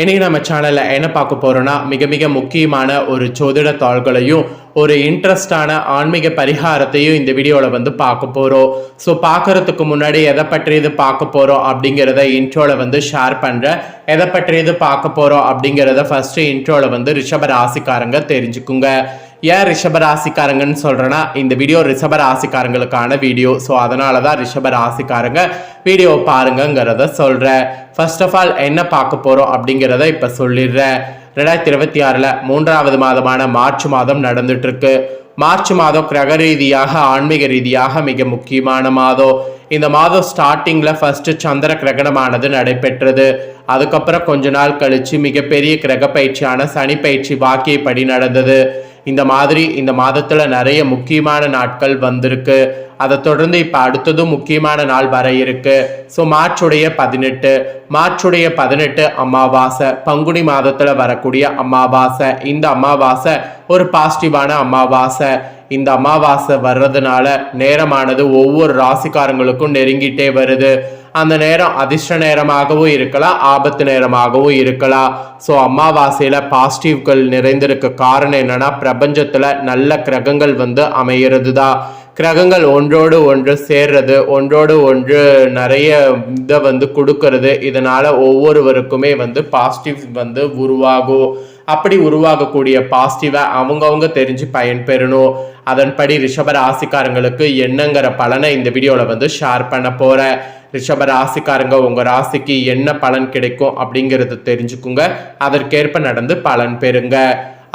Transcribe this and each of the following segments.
இன்னைக்கு நம்ம சேனலில் என்ன பார்க்க போகிறோன்னா மிக மிக முக்கியமான ஒரு ஜோதிட தாள்களையும் ஒரு இன்ட்ரெஸ்டான ஆன்மீக பரிகாரத்தையும் இந்த வீடியோவில் வந்து பார்க்க போகிறோம். ஸோ பார்க்குறதுக்கு முன்னாடி எதை பற்றியது பார்க்க போகிறோம் அப்படிங்கிறத இன்ட்ரோவில் வந்து ஷேர் பண்ணுறேன். எதை பற்றியது பார்க்க போகிறோம் அப்படிங்கிறத ஃபஸ்ட்டு இன்ட்ரோவில் வந்து ரிஷப ராசிக்காரங்க தெரிஞ்சுக்குங்க. ஏன் ரிஷப ராசிக்காரங்கன்னு சொல்கிறேன்னா இந்த வீடியோ ரிஷப ராசிக்காரங்களுக்கான வீடியோ. ஸோ அதனால தான் ரிஷப ராசிக்காரங்க வீடியோ பாருங்கிறத சொல்கிறேன். ஃபர்ஸ்ட் ஆஃப் ஆல் என்ன பார்க்க போகிறோம் அப்படிங்கிறத இப்போ சொல்லிடுறேன். 2026 மூன்றாவது மாதமான மார்ச் மாதம் நடந்துட்டு இருக்கு. மார்ச் மாதம் கிரக ரீதியாக ஆன்மீக ரீதியாக மிக முக்கியமான மாதம். இந்த மாதம் ஸ்டார்டிங்கில் ஃபர்ஸ்ட் சந்திர கிரகணமானது நடைபெற்றது. அதுக்கப்புறம் கொஞ்ச நாள் கழிச்சு மிகப்பெரிய கிரக பயிற்சியான சனி பயிற்சி வாக்கியப்படி நடந்தது. இந்த மாதத்தில் நிறைய முக்கியமான நாட்கள் வந்திருக்கு. அதை தொடர்ந்து இப்போ அடுத்ததும் முக்கியமான நாள் வர இருக்கு. ஸோ மார்ச்சுடைய 18 அமாவாசை, பங்குனி மாதத்தில் வரக்கூடிய அமாவாசை. இந்த அமாவாசை ஒரு பாசிட்டிவான அமாவாசை. இந்த அமாவாசை வர்றதுனால நேரமானது ஒவ்வொரு ராசிக்காரங்களுக்கும் நெருங்கிட்டே வருது. அந்த நேரம் அதிர்ஷ்ட நேரமாகவும் இருக்கலாம், ஆபத்து நேரமாகவும் இருக்கலாம். ஸோ அமாவாசையில் பாசிட்டிவ்கள் நிறைந்திருக்க காரணம் என்னன்னா பிரபஞ்சத்தில் நல்ல கிரகங்கள் வந்து அமைகிறது தான். கிரகங்கள் ஒன்றோடு ஒன்று சேர்றது, ஒன்றோடு ஒன்று நிறைய இதை வந்து கொடுக்கறது. இதனால ஒவ்வொருவருக்குமே வந்து பாசிட்டிவ் வந்து உருவாகும். அப்படி உருவாகக்கூடிய பாசிட்டிவை அவங்கவுங்க தெரிஞ்சு பயன்பெறணும். அதன்படி ரிஷப ராசிக்காரங்களுக்கு என்னங்கிற பலனை இந்த வீடியோவில் வந்து ஷேர் பண்ண போகிறேன். ரிஷப ராசிக்காரங்க உங்கள் ராசிக்கு என்ன பலன் கிடைக்கும் அப்படிங்கிறத தெரிஞ்சுக்குங்க. அதற்கேற்ப நடந்து பலன் பெறுங்க.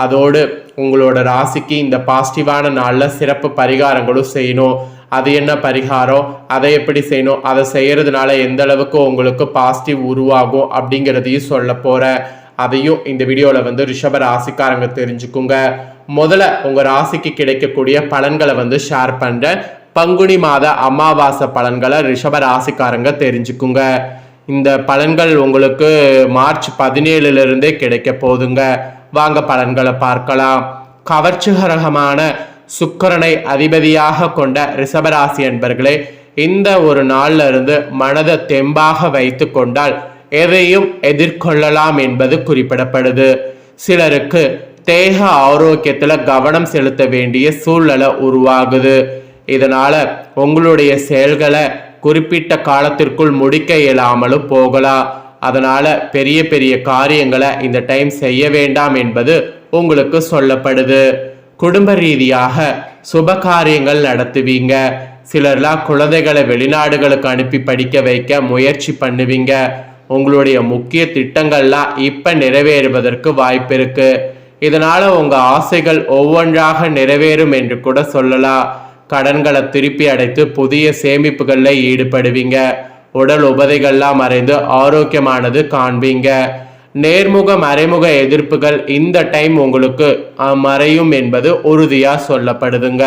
அதோடு உங்களோட ராசிக்கு இந்த பாசிட்டிவான நாளில் சிறப்பு பரிகாரங்களும் செய்யணும். அது என்ன பரிகாரம், அதை எப்படி செய்யணும், அதை செய்யறதுனால எந்த அளவுக்கு உங்களுக்கு பாசிட்டிவ் உருவாகும் அப்படிங்கிறதையும் சொல்ல போகிறேன். அதையும் இந்த வீடியோவில் வந்து ரிஷப ராசிக்காரங்க தெரிஞ்சுக்குங்க. முதல்ல உங்கள் ராசிக்கு கிடைக்கக்கூடிய பலன்களை வந்து ஷேர் பண்ணுறேன். பங்குனி மாத அமாவாசை பலன்களை ரிஷப ராசிக்காரங்க தெரிஞ்சுக்குங்க. இந்த பலன்கள் உங்களுக்கு மார்ச் 17 கிடைக்க போதுங்க. வாங்க பலன்களை பார்க்கலாம். கவர்ச்சிகரமான சுக்கிரனை அதிபதியாக கொண்ட ரிஷபராசி என்பர்களே, இந்த ஒரு நாள்ல இருந்து மனதை தெம்பாக வைத்து கொண்டால் எதையும் எதிர்கொள்ளலாம் என்பது குறிப்பிடப்படுது. சிலருக்கு தேக ஆரோக்கியத்துல கவனம் செலுத்த வேண்டிய சூழ்நிலை உருவாகுது. இதனால உங்களுடைய செயல்களை குறிப்பிட்ட காலத்திற்குள் முடிக்க இயலாமலும் போகலாம். அதனால பெரிய பெரிய காரியங்களை இந்த டைம் செய்ய வேண்டாம் என்பது உங்களுக்கு சொல்லப்படுது. குடும்ப ரீதியாக சுப காரியங்கள் நடத்துவீங்க. சிலர்லாம் குழந்தைகளை வெளிநாடுகளுக்கு அனுப்பி படிக்க வைக்க முயற்சி பண்ணுவீங்க. உங்களுடைய முக்கிய திட்டங்கள்லாம் இப்ப நிறைவேறுவதற்கு வாய்ப்பு இருக்கு. இதனால உங்க ஆசைகள் ஒவ்வொன்றாக நிறைவேறும் என்று கூட சொல்லலாம். கடன்களை திருப்பி அடைத்து புதிய சேமிப்புகளில் ஈடுபடுவீங்க. உடல் உபதைகள்லாம் மறைந்து ஆரோக்கியமானது காண்பீங்க. நேர்முக மறைமுக எதிர்ப்புகள் இந்த டைம் உங்களுக்கு மறையும் என்பது உறுதியா சொல்லப்படுதுங்க.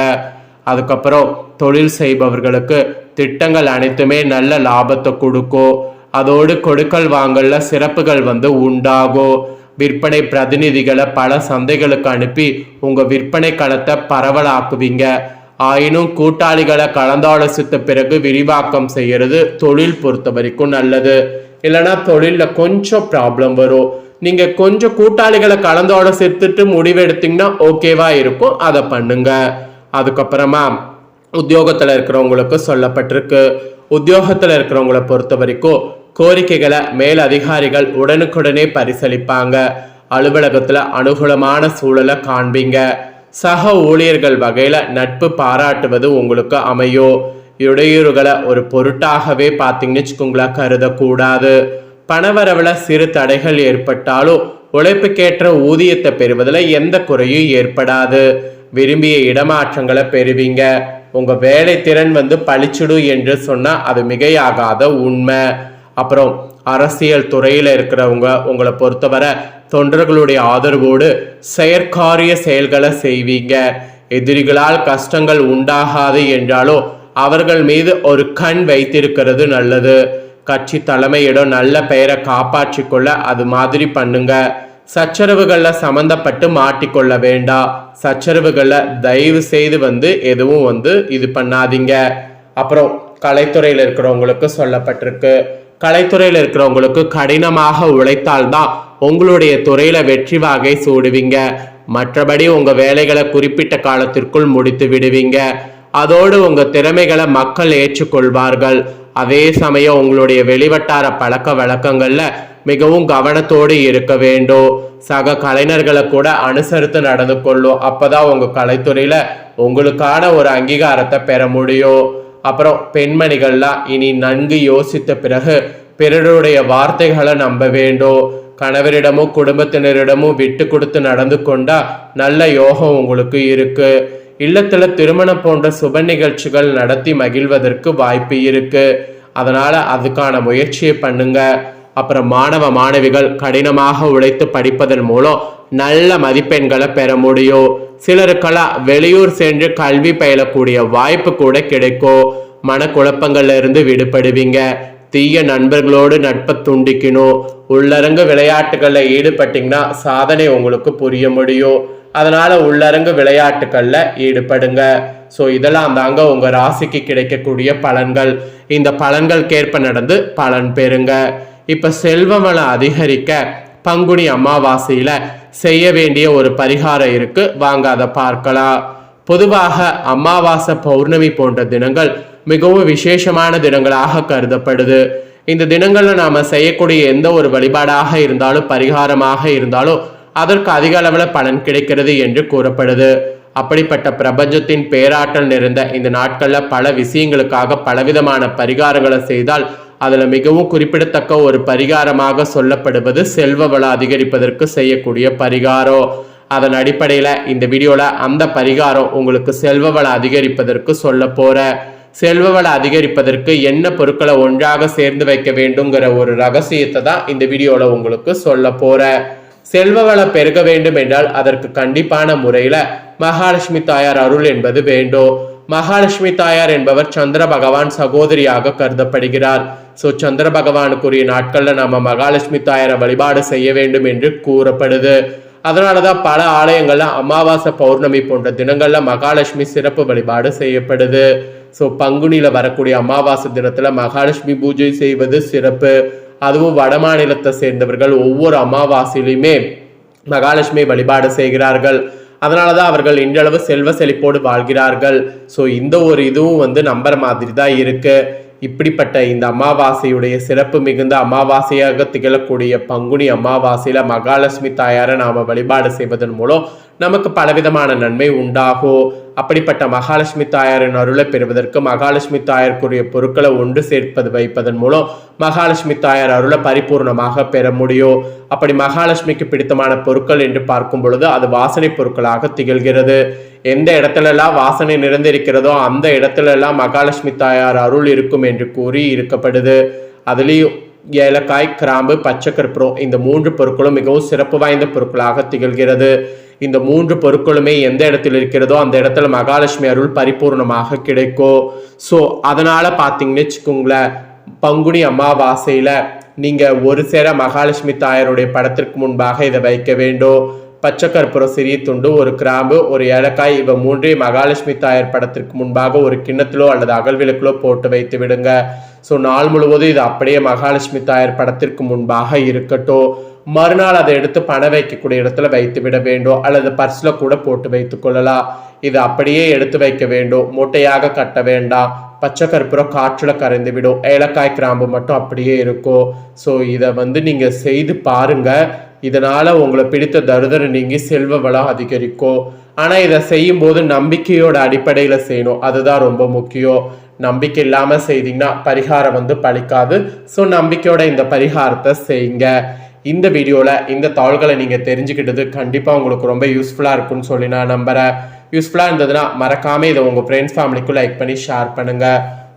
அதுக்கப்புறம் தொழில் செய்பவர்களுக்கு திட்டங்கள் அனைத்துமே நல்ல லாபத்தை கொடுக்கும். அதோடு கொடுக்கல் வாங்கல்ல சிறப்புகள் வந்து உண்டாகும். விற்பனை பிரதிநிதிகளை பல சந்தைகளுக்கு அனுப்பி உங்க விற்பனை களத்தை பரவலாக்குவீங்க. ஆயினும் கூட்டாளிகளை கலந்தாலோசித்த பிறகு விரிவாக்கம் செய்யறது தொழில் பொறுத்த வரைக்கும் நல்லது. இல்லைன்னா தொழிலில் கொஞ்சம் ப்ராப்ளம் வரும். நீங்க கொஞ்சம் கூட்டாளிகளை கலந்தாலோசித்துட்டு முடிவெடுத்தீங்கன்னா ஓகேவா இருக்கும், அதை பண்ணுங்க. அதுக்கப்புறமா உத்தியோகத்தில் இருக்கிறவங்களுக்கு சொல்லப்பட்டிருக்கு. உத்தியோகத்தில் இருக்கிறவங்களை பொறுத்த வரைக்கும் கோரிக்கைகளை மேல் அதிகாரிகள் உடனுக்குடனே பரிசீலிப்பாங்க. அலுவலகத்தில் அனுகூலமான சூழலை காண்பீங்க. சக ஊழியர்கள் வகையில நட்பு பாராட்டுவது உங்களுக்கு அமையும். இடையூறுகளை ஒரு பொருட்டாகவே பார்த்தீங்கன்னு வச்சுக்கோங்களேன் கருதக்கூடாது. பணவரவுல சிறு தடைகள் ஏற்பட்டாலும் உழைப்புக்கேற்ற ஊதியத்தை பெறுவதில் எந்த குறையும் ஏற்படாது. விரும்பிய இடமாற்றங்களை பெறுவீங்க. உங்க வேலை திறன் வந்து பளிச்சுடும் என்று சொன்னா அது மிகையாகாத உண்மை. அப்புறம் அரசியல் துறையில இருக்கிறவங்க உங்களை பொறுத்தவரை தொண்டர்களுடைய ஆதரவோடு செயற்காரிய செயல்களை செய்வீங்க. எதிரிகளால் கஷ்டங்கள் உண்டாகாது என்றாலும் அவர்கள் மீது ஒரு கண் வைத்திருக்கிறது நல்லது. கட்சி தலைமையிடம் நல்ல பெயரை காப்பாற்றி கொள்ள அது மாதிரி பண்ணுங்க. சச்சரவுகள்ல சம்பந்தப்பட்டு மாட்டிக்கொள்ள வேண்டாம். சச்சரவுகள்ல தயவு செய்து வந்து எதுவும் வந்து இது பண்ணாதீங்க. அப்புறம் கலைத்துறையில் இருக்கிறவங்களுக்கு சொல்லப்பட்டிருக்கு. கலைத்துறையில் இருக்கிறவங்களுக்கு கடினமாக உழைத்தால்தான் உங்களுடைய துறையில வெற்றி வாகை சூடுவீங்க. மற்றபடி உங்க வேலைகளை குறிப்பிட்ட காலத்திற்குள் முடித்து விடுவீங்க. அதோடு உங்க திறமைகளை மக்கள் ஏற்றுக்கொள்வார்கள். அதே சமயம் உங்களுடைய வெளிவட்டார பழக்க வழக்கங்கள்ல மிகவும் கவனத்தோடு இருக்க வேண்டும். சக கலைஞர்களை கூட அனுசரித்து நடந்து கொள்ளும். அப்பதான் உங்க கலைத்துறையில உங்களுக்கான ஒரு அங்கீகாரத்தை பெற முடியும். அப்புறம் பெண்மணிகள்லாம் இனி நன்கு யோசித்த பிறகு பிறருடைய வார்த்தைகளை நம்ப வேண்டும். கணவரிடமும் குடும்பத்தினரிடமும் விட்டு கொடுத்து நடந்து கொண்டா நல்ல யோகம் உங்களுக்கு இருக்கு. இல்லத்துல திருமணம் போன்ற சுப நிகழ்ச்சிகள் நடத்தி மகிழ்வதற்கு வாய்ப்பு இருக்கு. அதனால அதுக்கான முயற்சியை பண்ணுங்க. அப்புறம் மாணவ மாணவிகள் கடினமாக உழைத்து படிப்பதன் மூலம் நல்ல மதிப்பெண்களை பெற முடியும். சிலருக்கெல்லாம் வெளியூர் சென்று கல்வி பயிலக்கூடிய வாய்ப்பு கூட கிடைக்கும். மனக்குழப்பங்கள்ல இருந்து விடுபடுவீங்க. தீய நண்பர்களோடு நட்பை துண்டிக்கணும். உள்ளரங்கு விளையாட்டுகளில் ஈடுபட்டீங்கன்னா சாதனை உங்களுக்கு புரிய முடியும். அதனால உள்ளரங்கு விளையாட்டுகள்ல ஈடுபடுங்க. ஸோ இதெல்லாம் தாங்க உங்க ராசிக்கு கிடைக்கக்கூடிய பலன்கள். இந்த பலன்களுக்கேற்ப நடந்து பலன் பெறுங்க. இப்ப செல்வ வளம் அதிகரிக்க பங்குனி அமாவாசையில செய்ய வேண்டிய ஒரு பரிகாரம் இருக்கு. வாங்க அதை பார்க்கலாம். பொதுவாக அமாவாசை பௌர்ணமி போன்ற தினங்கள் மிகவும் விசேஷமான தினங்களாக கருதப்படுது. இந்த தினங்கள்ல நாம செய்யக்கூடிய எந்த ஒரு வழிபாடாக இருந்தாலும் பரிகாரமாக இருந்தாலும் அதற்கு அதிக அளவில் பலன் கிடைக்கிறது என்று கூறப்படுது. அப்படிப்பட்ட பிரபஞ்சத்தின் பேராற்றல் நிறைந்த இந்த நாட்கள்ல பல விஷயங்களுக்காக பலவிதமான பரிகாரங்களை செய்தால் அதுல மிகவும் குறிப்பிடத்தக்க ஒரு பரிகாரமாக சொல்லப்படுவது செல்வ வளம் அதிகரிப்பதற்கு செய்யக்கூடிய பரிகாரம். அதன் அடிப்படையில இந்த வீடியோல அந்த பரிகாரம் உங்களுக்கு செல்வ வளம் அதிகரிப்பதற்கு சொல்ல போற. செல்வ வளம் அதிகரிப்பதற்கு என்ன பொருட்களை ஒன்றாக சேர்ந்து வைக்க வேண்டும்ங்கிற ஒரு ரகசியத்தை தான் இந்த வீடியோல உங்களுக்கு சொல்ல போற. செல்வ வளம் பெருக வேண்டும் என்றால் அதற்கு கண்டிப்பான முறையில மகாலட்சுமி தாயார் அருள் என்பது வேண்டும். மகாலட்சுமி தாயார் என்பவர் சந்திர பகவான் சகோதரியாக கருதப்படுகிறார். ஸோ சந்திர பகவானுக்குரிய நாட்கள்ல நாம மகாலட்சுமி தாயாரை வழிபாடு செய்ய வேண்டும் என்று கூறப்படுது. அதனாலதான் பல ஆலயங்கள்ல அமாவாசை பௌர்ணமி போன்ற தினங்கள்ல மகாலட்சுமி சிறப்பு வழிபாடு செய்யப்படுது. ஸோ பங்குனியில வரக்கூடிய அமாவாசை தினத்துல மகாலட்சுமி பூஜை செய்வது சிறப்பு. அதுவும் வட மாநிலத்தை சேர்ந்தவர்கள் ஒவ்வொரு அமாவாசையிலுமே மகாலட்சுமி வழிபாடு செய்கிறார்கள். அதனாலதான் அவர்கள் இன்றளவு செல்வ செழிப்போடு வாழ்கிறார்கள். ஸோ இந்த ஒரு இதுவும் நம்புற மாதிரி தான் இருக்கு. இப்படிப்பட்ட இந்த அமாவாசையுடைய சிறப்பு மிகுந்த அமாவாசையாக திகழக்கூடிய பங்குனி அமாவாசையில மகாலட்சுமி தாயாரை நாம வழிபாடு செய்வதன் மூலம் நமக்கு பலவிதமான நன்மை உண்டாகும். அப்படிப்பட்ட மகாலட்சுமி தாயாரின் அருளை பெறுவதற்கு மகாலட்சுமி தாயாருக்குரிய பொருட்களை ஒன்று சேர்ப்பது வைப்பதன் மூலம் மகாலட்சுமி தாயார் அருளை பரிபூர்ணமாக பெற முடியும். அப்படி மகாலட்சுமிக்கு பிடித்தமான பொருட்கள் என்று பார்க்கும் பொழுது அது வாசனை பொருட்களாக திகழ்கிறது. எந்த இடத்துலலாம் வாசனை நிறைந்திருக்கிறதோ அந்த இடத்துலலாம் மகாலட்சுமி தாயார் அருள் இருக்கும் என்று கூறி இருக்கப்படுது. அதுலேயும் ஏலக்காய், கிராம்பு, பச்சை கற்பூரம் இந்த 3 பொருட்களும் மிகவும் சிறப்பு வாய்ந்த பொருட்களாக திகழ்கிறது. இந்த 3 பொருட்களுமே எந்த இடத்துல இருக்கிறதோ அந்த இடத்துல மகாலட்சுமி அருள் பரிபூர்ணமாக கிடைக்கும். ஸோ அதனால பார்த்தீங்கன்னு வச்சுக்கோங்களேன், பங்குனி அமாவாசையில நீங்க ஒரு சேர மகாலட்சுமி தாயாருடைய படத்திற்கு முன்பாக இதை வைக்க வேண்டும். பச்சை கற்பூரம் சிறிய துண்டு, ஒரு கிராம்பு, ஒரு ஏலக்காய் இவ 3 மகாலட்சுமி தாயார் படத்திற்கு முன்பாக ஒரு கிண்ணத்திலோ அல்லது அகல்விளக்கிலோ போட்டு வைத்து விடுங்க. ஸோ நாள் முழுவதும் இது அப்படியே மகாலட்சுமி தாயார் படத்திற்கு முன்பாக இருக்கட்டும். மறுநாள் அதை எடுத்து பணம் வைக்கக்கூடிய இடத்துல வைத்து விட வேண்டும். அல்லது பர்ஸ்ல கூட போட்டு வைத்துக் கொள்ளலாம். இது அப்படியே எடுத்து வைக்க வேண்டும். மூட்டையாக கட்ட வேண்டாம். பச்சை கற்பூரம் காற்றுல கரைந்து விடும். ஏலக்காய், கிராம்பு மட்டும் அப்படியே இருக்கும். ஸோ இதை நீங்க செய்து பாருங்க. இதனால உங்களை பிடித்த தருதரை நீங்கி செல்வ வளம் அதிகரிக்கும். ஆனா இதை செய்யும் போது நம்பிக்கையோட அடிப்படையில செய்யணும். அதுதான் ரொம்ப முக்கியம். நம்பிக்கை இல்லாம செய்தீங்கன்னா பரிகாரம் பலிக்காது. ஸோ நம்பிக்கையோட இந்த பரிகாரத்தை செய்யுங்க. இந்த வீடியோல இந்த தாள்களை நீங்க தெரிஞ்சுக்கிட்டது கண்டிப்பா உங்களுக்கு ரொம்ப யூஸ்ஃபுல்லா இருக்கும்னு சொல்லி நான் நம்புறேன். யூஸ்ஃபுல்லா இருந்ததுன்னா மறக்காம இதை உங்க ஃப்ரெண்ட்ஸ் ஃபேமிலிக்கும் லைக் பண்ணி ஷேர் பண்ணுங்க.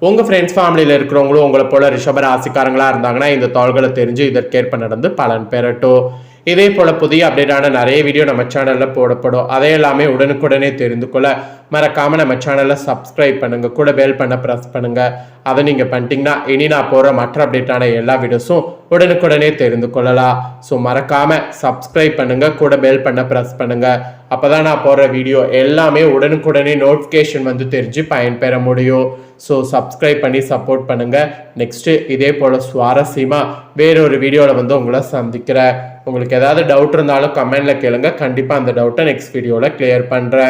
உங்க ஃப்ரெண்ட்ஸ் ஃபேமிலியில இருக்கிறவங்களும் உங்களை போல ரிஷப ராசிக்காரங்களா இருந்தாங்கன்னா இந்த தாள்களை தெரிஞ்சு இதற்கேற்ப நடந்து பலன் பெறட்டும். இதே போல புதிய அப்டேட்டான நிறைய வீடியோ நம்ம சேனல்ல போடப்படும். அதை எல்லாமே உடனுக்குடனே தெரிந்து கொள்ள மறக்காம நம்ம சேனல்ல சப்ஸ்கிரைப் பண்ணுங்க. கூட பெல் பண்ண பிரஸ் பண்ணுங்க. அதை நீங்க பண்ணிட்டீங்கன்னா இனி நான் போற மற்ற அப்டேட்டான எல்லா வீடியோஸும் உடனுக்குடனே தெரிந்து கொள்ளலாம். ஸோ மறக்காம சப்ஸ்கிரைப் பண்ணுங்க, கூட பெல் பண்ண ப்ரெஸ் பண்ணுங்க. அப்பதான் நான் போடுற வீடியோ எல்லாமே உடனுக்குடனே நோட்டிஃபிகேஷன் வந்து தெரிஞ்சு பயன்பெற முடியும். ஸோ சப்ஸ்கிரைப் பண்ணி சப்போர்ட் பண்ணுங்க. நெக்ஸ்ட் இதே போல சுவாரஸ்யமா வேறொரு வீடியோவில் வந்து உங்களை சந்திக்கிறேன். உங்களுக்கு ஏதாவது டவுட் இருந்தாலும் கமெண்ட்ல கேளுங்க. கண்டிப்பா அந்த டவுட்டை நெக்ஸ்ட் வீடியோவில் கிளியர் பண்றேன்.